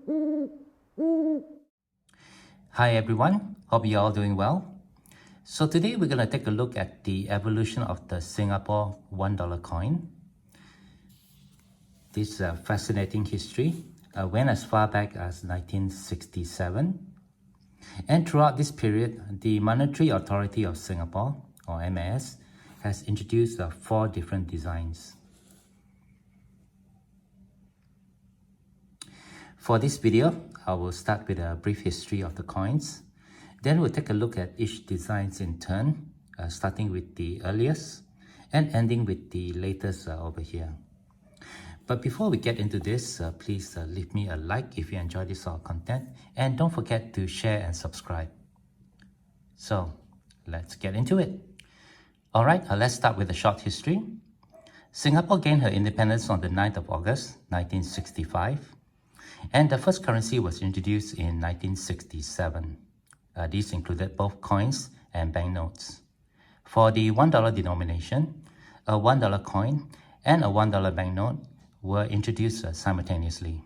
Hi everyone, hope you're all doing well. So today we're going to take a look at the evolution of the Singapore $1 coin. This fascinating history went as far back as 1967. And throughout this period, the Monetary Authority of Singapore, or MAS, has introduced 4 different designs. For this video, I will start with a brief history of the coins. Then we'll take a look at each design in turn, starting with the earliest and ending with the latest over here. But before we get into this, please leave me a like if you enjoy this sort of content, and don't forget to share and subscribe. So let's get into it. Alright, let's start with a short history. Singapore gained her independence on the 9th of August 1965. And the first currency was introduced in 1967. These included both coins and banknotes. For the $1 denomination, a $1 coin and a $1 banknote were introduced simultaneously.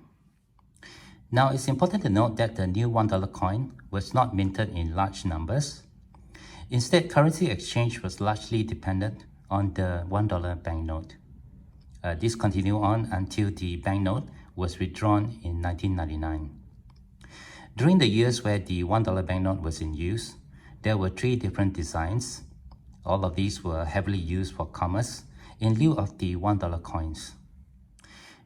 Now, it's important to note that the new $1 coin was not minted in large numbers. Instead, currency exchange was largely dependent on the $1 banknote. This continued on until the banknote was withdrawn in 1999. During the years where the $1 banknote was in use, there were 3 different designs. All of these were heavily used for commerce in lieu of the $1 coins.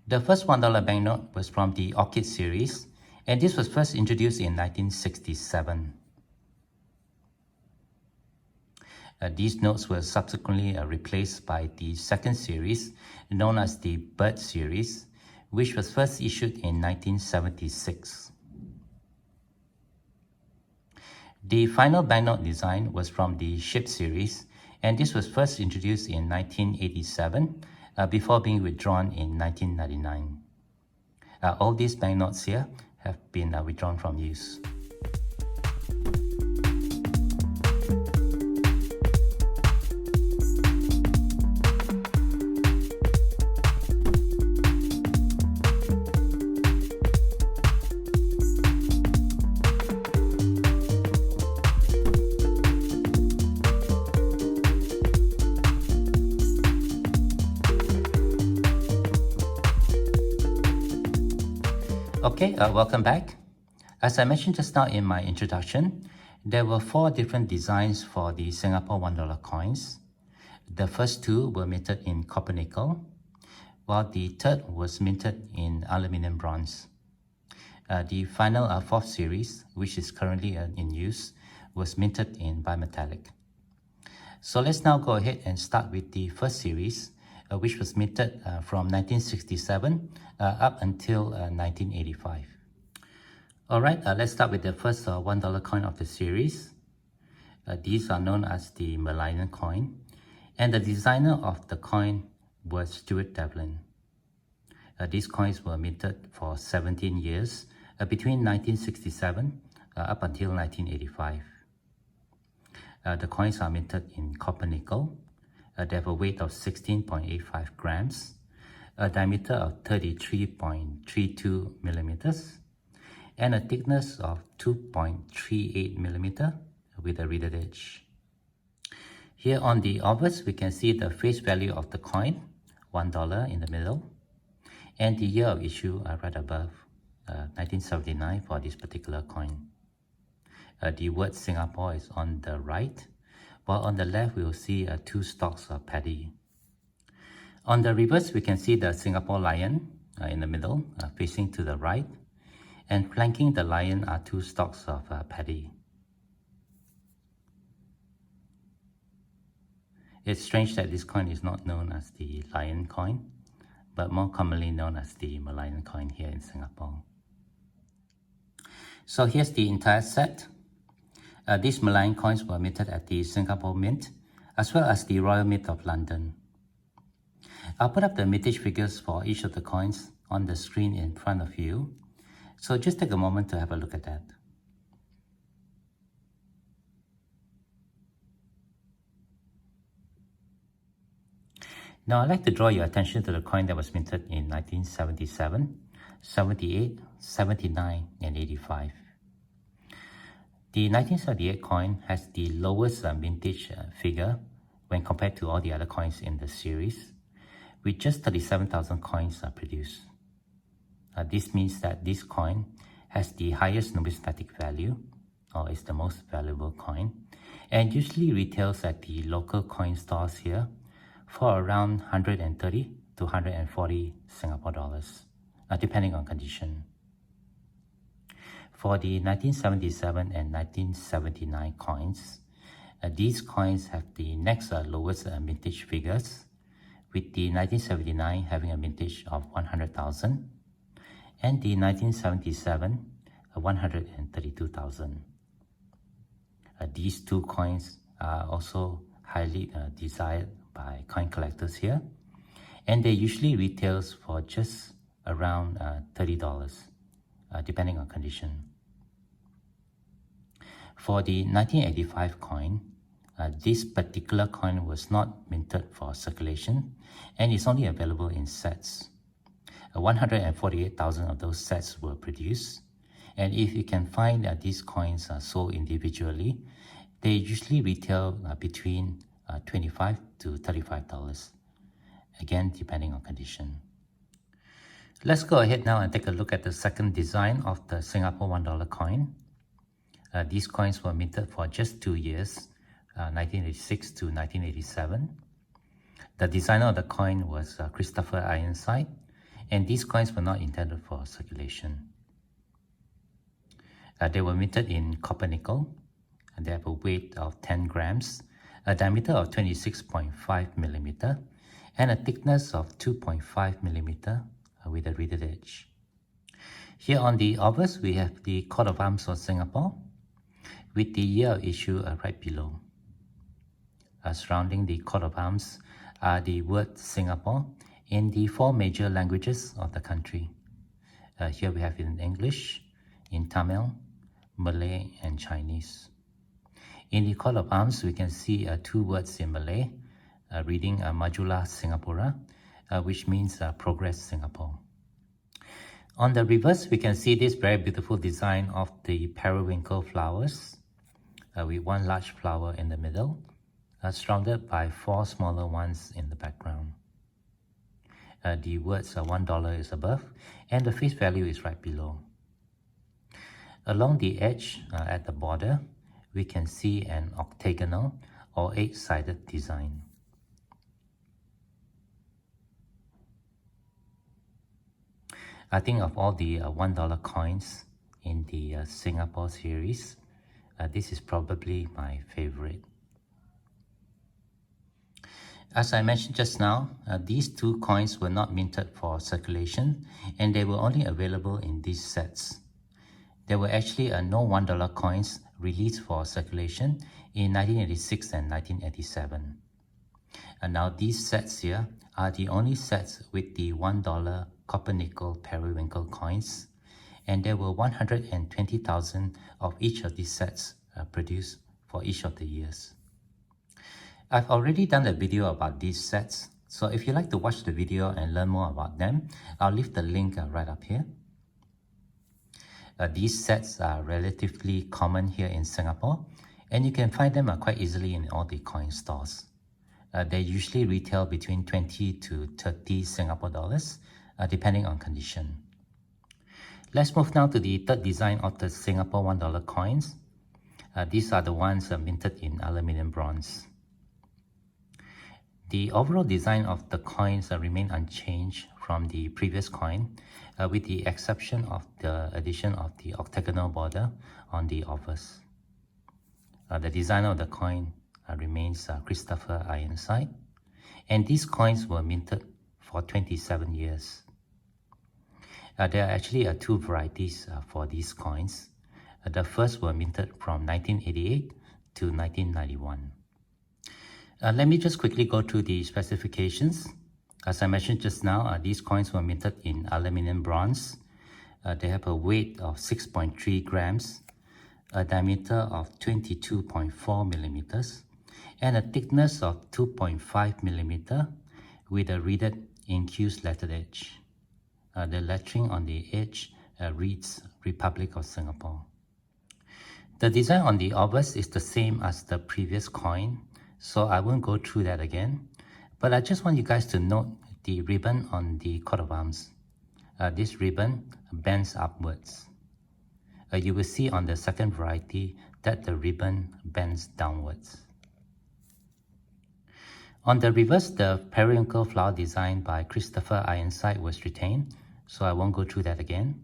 The first $1 banknote was from the Orchid series, and this was first introduced in 1967. These notes were subsequently replaced by the second series, known as the Bird series, which was first issued in 1976. The final banknote design was from the Ship series, and this was first introduced in 1987 before being withdrawn in 1999. All these banknotes here have been withdrawn from use. Okay, welcome back. As I mentioned just now in my introduction, there were 4 different designs for the Singapore $1 coins. The first 2 were minted in copper nickel, while the third was minted in aluminium-bronze. The final 4th series, which is currently in use, was minted in bimetallic. So let's now go ahead and start with the first series, which was minted from 1967 up until 1985. Alright, let's start with the first $1 coin of the series. These are known as the Merlion coin, and the designer of the coin was Stuart Devlin. These coins were minted for 17 years, between 1967 up until 1985. The coins are minted in copper nickel. They have a weight of 16.85 grams, a diameter of 33.32 millimeters, and a thickness of 2.38 millimeter with a reeded edge. Here on the obverse, we can see the face value of the coin, $1 in the middle, and the year of issue right above, 1979 for this particular coin. The word Singapore is on the right, while on the left we will see 2 stalks of paddy. On the reverse, we can see the Singapore lion in the middle, facing to the right, and flanking the lion are 2 stalks of paddy. It's strange that this coin is not known as the lion coin, but more commonly known as the Merlion coin here in Singapore. So here's the entire set. These Merlion coins were minted at the Singapore Mint, as well as the Royal Mint of London. I'll put up the mintage figures for each of the coins on the screen in front of you, so just take a moment to have a look at that. Now I'd like to draw your attention to the coin that was minted in 1977. 78, 79, and 85. The 1978 coin has the lowest mintage figure when compared to all the other coins in the series, with just 37,000 coins produced. This means that this coin has the highest numismatic value, or is the most valuable coin, and usually retails at the local coin stores here for around 130 to 140 Singapore dollars, depending on condition. For the 1977 and 1979 coins, these coins have the next lowest mintage figures, with the 1979 having a mintage of 100,000 and the 1977 132,000. These two coins are also highly desired by coin collectors here, and they usually retails for just around $30, depending on condition. For the 1985 coin, this particular coin was not minted for circulation and is only available in sets. 148,000 of those sets were produced, and if you can find these coins sold individually, they usually retail between $25 to $35, again depending on condition. Let's go ahead now and take a look at the second design of the Singapore $1 coin. These coins were minted for just 2 years, 1986 to 1987. The designer of the coin was Christopher Ironside, and these coins were not intended for circulation. They were minted in copper nickel, and they have a weight of 10 grams, a diameter of 26.5 millimeter, and a thickness of 2.5 millimeter with a reeded edge. Here on the obverse, we have the coat of arms of Singapore, with the year of issue right below. Surrounding the coat of arms are the word Singapore in the 4 major languages of the country. Here we have in English, in Tamil, Malay, and Chinese. In the coat of arms, we can see 2 words in Malay, reading Majulah Singapura, which means Progress Singapore. On the reverse, we can see this very beautiful design of the periwinkle flowers, with 1 large flower in the middle, surrounded by 4 smaller ones in the background. The words $1 is above, and the face value is right below. Along the edge at the border, we can see an octagonal or 8-sided design. I think of all the $1 coins in the Singapore series, this is probably my favorite. As I mentioned just now, these 2 coins were not minted for circulation, and they were only available in these sets. There were actually no $1 coins released for circulation in 1986 and 1987. And now these sets here are the only sets with the $1 copper nickel periwinkle coins, and there were 120,000 of each of these sets produced for each of the years. I've already done a video about these sets, so if you'd like to watch the video and learn more about them, I'll leave the link right up here. These sets are relatively common here in Singapore, and you can find them quite easily in all the coin stores. They usually retail between 20 to 30 Singapore dollars, depending on condition. Let's move now to the third design of the Singapore $1 coins. These are the ones minted in aluminium-bronze. The overall design of the coins remain unchanged from the previous coin, with the exception of the addition of the octagonal border on the obverse. The designer of the coin remains Christopher Ironside, and these coins were minted for 27 years. There are actually 2 varieties for these coins. The first were minted from 1988 to 1991. Let me just quickly go through the specifications. As I mentioned just now, these coins were minted in aluminium-bronze. They have a weight of 6.3 grams, a diameter of 22.4 millimeters, and a thickness of 2.5 millimeter with a reeded incused lettered edge. The lettering on the edge reads Republic of Singapore. The design on the obverse is the same as the previous coin, so I won't go through that again. But I just want you guys to note the ribbon on the coat of arms. This ribbon bends upwards. You will see on the second variety that the ribbon bends downwards. On the reverse, the periwinkle flower design by Christopher Ironside was retained, so I won't go through that again.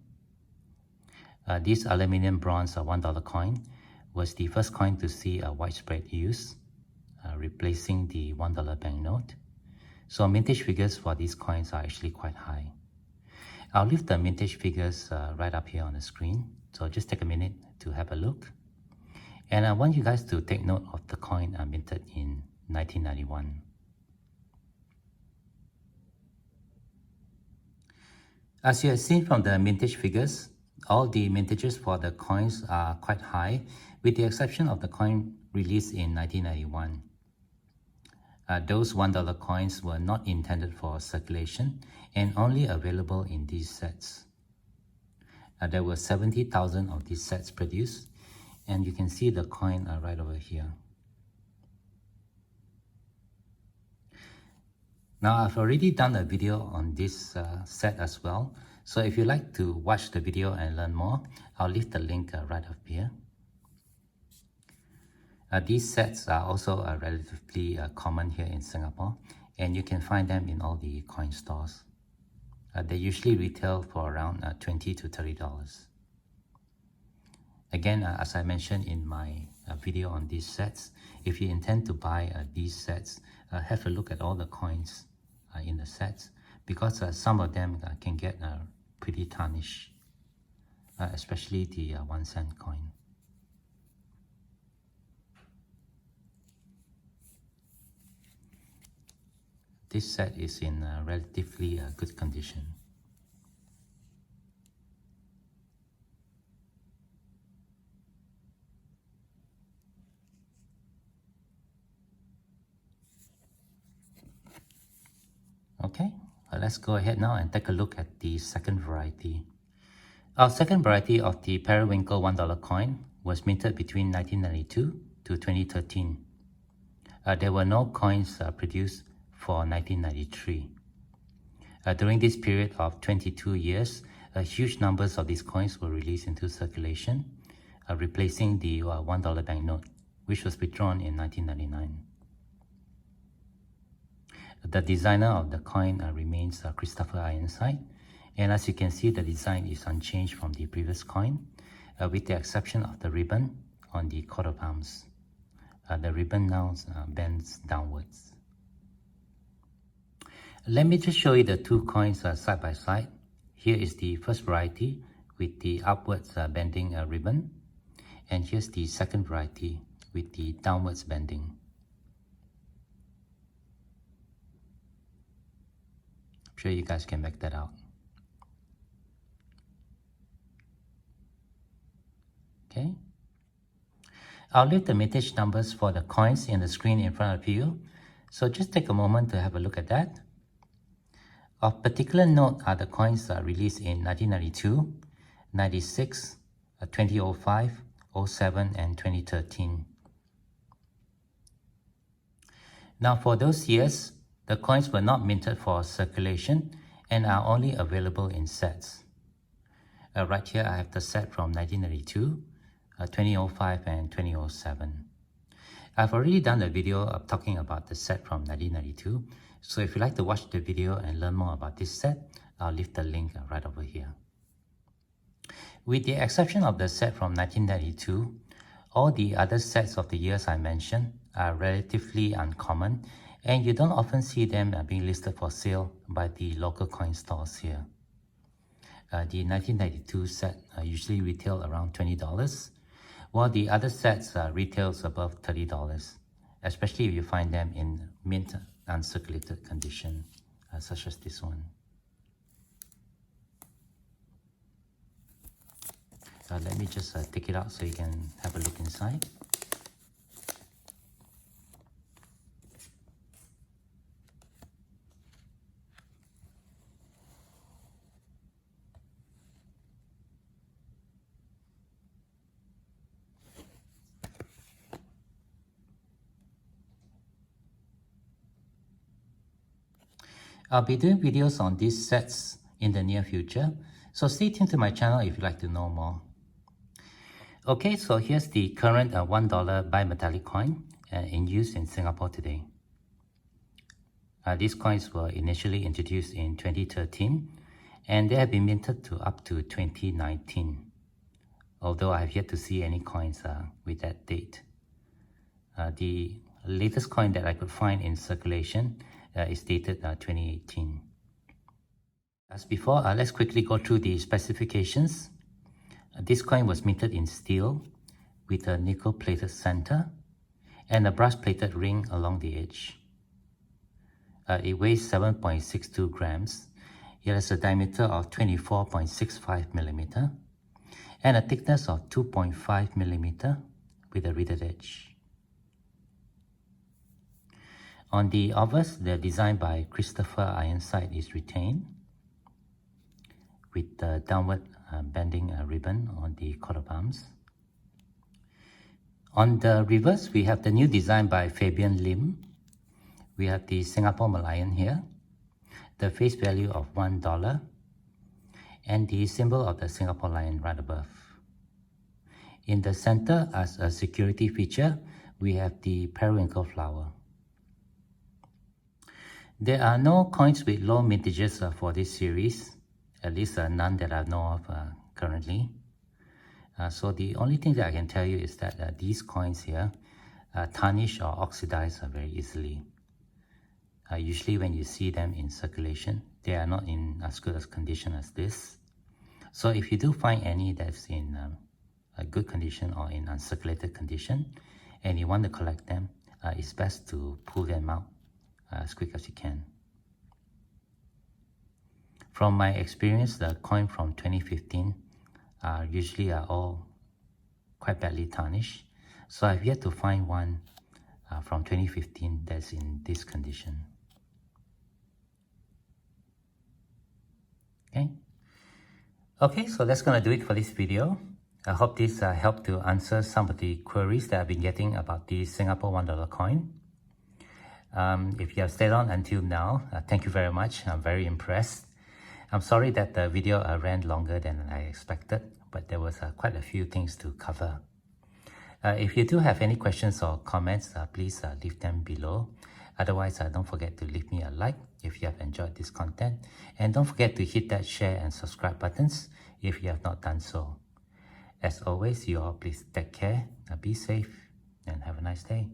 This aluminium-bronze $1 coin was the first coin to see a widespread use, replacing the $1 banknote. So mintage figures for these coins are actually quite high. I'll leave the mintage figures right up here on the screen, so just take a minute to have a look. And I want you guys to take note of the coin minted in 1991. As you have seen from the mintage figures, all the mintages for the coins are quite high, with the exception of the coin released in 1991. Those $1 coins were not intended for circulation and only available in these sets. There were 70,000 of these sets produced, and you can see the coin right over here. Now, I've already done a video on this set as well, so if you'd like to watch the video and learn more, I'll leave the link right up here. These sets are also relatively common here in Singapore, and you can find them in all the coin stores. They usually retail for around $20 to $30. Again, as I mentioned in my video on these sets, if you intend to buy these sets, have a look at all the coins in the sets, because some of them can get pretty tarnished, especially the 1 cent coin. This set is in relatively good condition. Okay, let's go ahead now and take a look at the second variety. Our second variety of the Periwinkle $1 coin was minted between 1992 to 2013. There were no coins produced for 1993. During this period of 22 years, huge numbers of these coins were released into circulation, replacing the $1 banknote, which was withdrawn in 1999. The designer of the coin remains Christopher Ironside, and as you can see, the design is unchanged from the previous coin, with the exception of the ribbon on the coat of arms. The ribbon now bends downwards. Let me just show you the two coins side by side. Here is the first variety with the upwards bending ribbon, and here's the second variety with the downwards bending. I'm sure you guys can make that out. Okay. I'll leave the mintage numbers for the coins in the screen in front of you, so just take a moment to have a look at that. Of particular note are the coins released in 1992, 96, 2005, 07, and 2013. Now for those years, the coins were not minted for circulation and are only available in sets. Right here I have the set from 1992, 2005, and 2007. I've already done a video of talking about the set from 1992, so if you'd like to watch the video and learn more about this set, I'll leave the link right over here. With the exception of the set from 1992, all the other sets of the years I mentioned are relatively uncommon, and you don't often see them being listed for sale by the local coin stores here. The 1992 set usually retail around $20, while the other sets retails above $30, especially if you find them in mint uncirculated condition, such as this one. Let me just take it out so you can have a look inside. I'll be doing videos on these sets in the near future, so stay tuned to my channel if you'd like to know more. Okay, so here's the current $1 bimetallic coin in use in Singapore today. These coins were initially introduced in 2013 and they have been minted to up to 2019, although I have yet to see any coins with that date. The latest coin that I could find in circulation is dated 2018. As before, let's quickly go through the specifications. This coin was minted in steel with a nickel-plated center and a brass-plated ring along the edge. It weighs 7.62 grams. It has a diameter of 24.65 millimeter and a thickness of 2.5 millimeter with a reeded edge. On the obverse, the design by Christopher Ironside is retained with the downward bending ribbon on the coat of arms. On the reverse, we have the new design by Fabian Lim. We have the Singapore Merlion here, the face value of $1, and the symbol of the Singapore lion right above. In the center, as a security feature, we have the periwinkle flower. There are no coins with low mintages for this series, at least none that I know of currently. So the only thing that I can tell you is that these coins here tarnish or oxidize very easily. Usually when you see them in circulation, they are not in as good a condition as this. So if you do find any that's in a good condition or in uncirculated condition and you want to collect them, it's best to pull them out as quick as you can. From my experience, the coin from 2015 usually are all quite badly tarnished. So I've yet to find one from 2015 that's in this condition. Okay, so that's going to do it for this video. I hope this helped to answer some of the queries that I've been getting about the Singapore $1 coin. If you have stayed on until now, thank you very much. I'm very impressed. I'm sorry that the video ran longer than I expected, but there was quite a few things to cover. If you do have any questions or comments, please leave them below. Otherwise, don't forget to leave me a like if you have enjoyed this content. And don't forget to hit that share and subscribe buttons if you have not done so. As always, you all please take care, be safe, and have a nice day.